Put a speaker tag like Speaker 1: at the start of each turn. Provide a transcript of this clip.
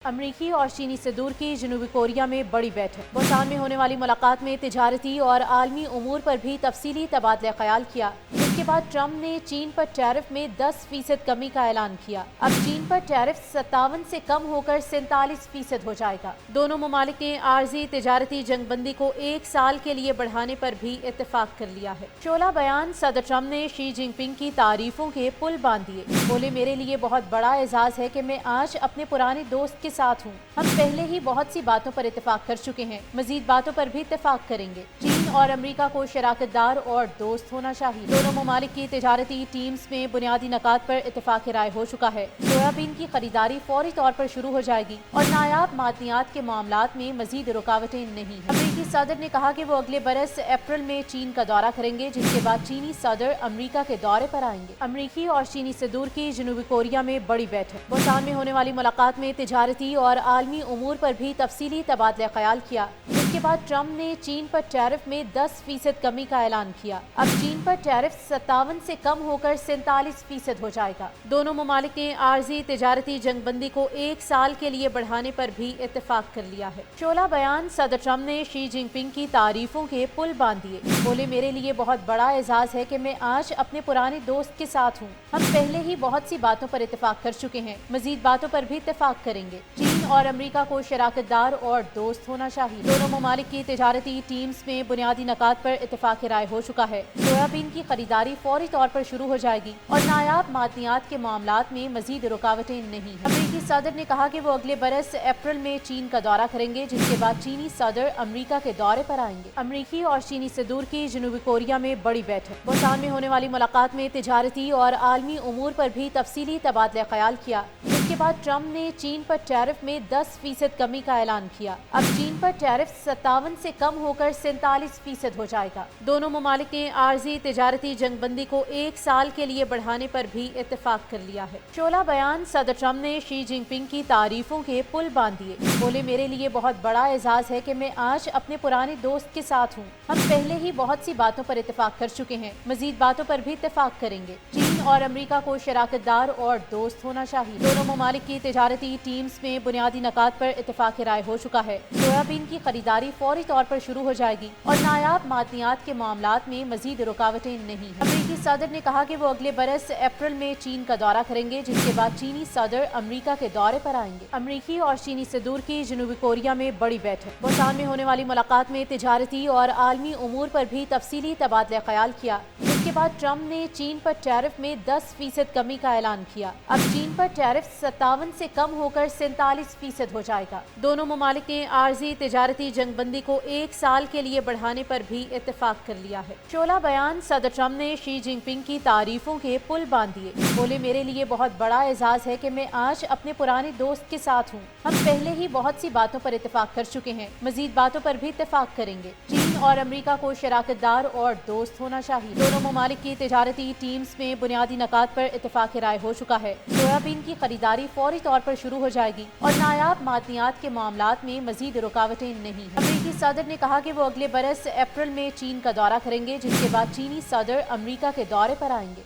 Speaker 1: अमरीकी और चीनी सदूर की जनूबी कोरिया में बड़ी बैठक। बुसान में होने वाली मुलाकात में तिजारती और आलमी उमूर पर भी तफसीली तबादला ख्याल किया। इसके बाद ट्रंप ने चीन पर टैरिफ में 10% कमी का ऐलान किया। अब चीन पर टैरिफ 57 से कम होकर 47% हो जाएगा। दोनों ममालिक ने आर्जी तिजारती जंगबंदी को 1 साल के लिए बढ़ाने पर भी इत्तेफाक कर लिया है। शोला बयान सदर ट्रंप ने शी जिनपिंग की तारीफों के पुल बांध दिए। बोले, मेरे लिए बहुत बड़ा एजाज है कि मैं आज अपने पुराने दोस्त के साथ हूँ। हम पहले ही बहुत सी बातों पर इत्तेफाक कर चुके हैं, मजीद बातों पर भी इत्तेफाक करेंगे। चीन और अमेरिका को शराकतदार और दोस्त होना चाहिए। दोनों ममालिक की तिजारती टीम्स में बुनियादी नकात पर इत्तेफाक राय हो चुका है। सोयाबीन की खरीदारी फौरी तौर पर शुरू हो जाएगी और नायाब मादनियात के मामलात में मजीद रुकावटें नहीं। अमेरिकी सदर ने कहा कि वो अगले बरस अप्रैल में चीन का दौरा करेंगे, जिसके बाद चीनी सदर अमेरिका के दौरे पर आएंगे। अमेरिकी और चीनी सदूर की जनूबी कोरिया में बड़ी बैठक। बुसान में होने वाली मुलाकात में तिजारती और आलमी उमूर पर भी तफसीली तबादला ख्याल किया। इसके बाद ट्रंप ने चीन पर टैरिफ में 10% कमी का ऐलान किया। अब चीन पर टैरिफ 57 से कम होकर 47% हो जाएगा। दोनों ममालिक ने आर्जी तिजारती जंगबंदी को 1 साल के लिए बढ़ाने पर भी इत्तेफाक कर लिया है। शोला बयान सदर ट्रंप ने शी जिनपिंग की तारीफों के पुल बांध दिए। बोले, मेरे लिए बहुत बड़ा एजाज है कि मैं आज अपने पुराने दोस्त के साथ हूँ। हम पहले ही बहुत सी बातों पर इत्तेफाक कर चुके हैं, मजीद बातों पर भी इत्तेफाक करेंगे। चीन और अमेरिका को शराकतदार और दोस्त होना चाहिए। दोनों ममालिक की तिजारती टीम्स में बुनियादी नकात पर इत्तेफाक राय हो चुका है। सोयाबीन की खरीदारी फौरी तौर पर शुरू हो जाएगी और नायाब मादनियात के मामलात में मजीद रुकावटें नहीं। अमेरिकी सदर ने कहा कि वो अगले बरस अप्रैल में चीन का दौरा करेंगे, जिसके बाद चीनी सदर अमेरिका के दौरे पर आएंगे। अमेरिकी और चीनी सदूर की जनूबी कोरिया में बड़ी बैठक। बुसान में होने वाली मुलाकात में तिजारती और आलमी उमूर पर भी तफसीली तबादला ख्याल किया। इसके बाद ट्रंप ने चीन पर टैरिफ में 10% कमी का ऐलान किया। अब चीन पर टैरिफ 57 से कम होकर 47% हो जाएगा। दोनों ममालिक ने आर्जी तिजारती जंगबंदी को 1 साल के लिए बढ़ाने पर भी इत्तेफाक कर लिया है। शोला बयान सदर ट्रंप ने शी जिनपिंग की तारीफों के पुल बांध दिए। बोले, मेरे लिए बहुत बड़ा एजाज है कि मैं आज अपने पुराने दोस्त के साथ हूँ। हम पहले ही बहुत सी बातों पर इत्तेफाक कर चुके हैं, मजीद बातों पर भी इत्तेफाक करेंगे। चीन और अमेरिका को शराकतदार और दोस्त होना चाहिए। दोनों ममालिक की तिजारती टीम्स में बुनियादी नकात पर इत्तेफाक राय हो चुका है। सोयाबीन की खरीदारी फौरी तौर पर शुरू हो जाएगी और नायाब मादनियात के मामलात में मजीद रुकावटें नहीं। अमेरिकी सदर ने कहा कि वो अगले बरस अप्रैल में चीन का दौरा करेंगे, जिसके बाद चीनी सदर अमेरिका के दौरे पर आएंगे। अमेरिकी और चीनी सदूर की जनूबी कोरिया में बड़ी बैठक। बुसान में होने वाली मुलाकात में तिजारती और आलमी उमूर पर भी तफसीली तबादला ख्याल किया। इसके बाद ट्रंप ने चीन पर टैरिफ में 10% कमी का ऐलान किया। अब चीन पर टैरिफ 57 से कम होकर 47% हो जाएगा। दोनों ममालिक ने आर्जी तिजारती जंगबंदी को 1 साल के लिए बढ़ाने पर भी इत्तेफाक कर लिया है। शोला बयान सदर ट्रंप ने शी जिनपिंग की तारीफों के पुल बांध दिए। बोले, मेरे लिए बहुत बड़ा एजाज है कि मैं आज अपने पुराने दोस्त के साथ हूँ। हम पहले ही बहुत सी बातों पर इत्तेफाक कर चुके हैं, मजीद बातों पर भी इत्तेफाक करेंगे। चीन और अमेरिका को शराकतदार और दोस्त होना चाहिए। दोनों ममालिक की तिजारती टीम्स में बुनियादी नकात पर इत्तेफाक राय हो चुका है। सोयाबीन की खरीदारी फौरी तौर पर शुरू हो जाएगी और नायाब मादनियात के मामलात में मजीद रुकावटें नहीं। अमेरिकी सदर ने कहा कि वो अगले बरस अप्रैल में चीन का दौरा करेंगे, जिसके बाद चीनी सदर अमेरिका के दौरे पर आएंगे।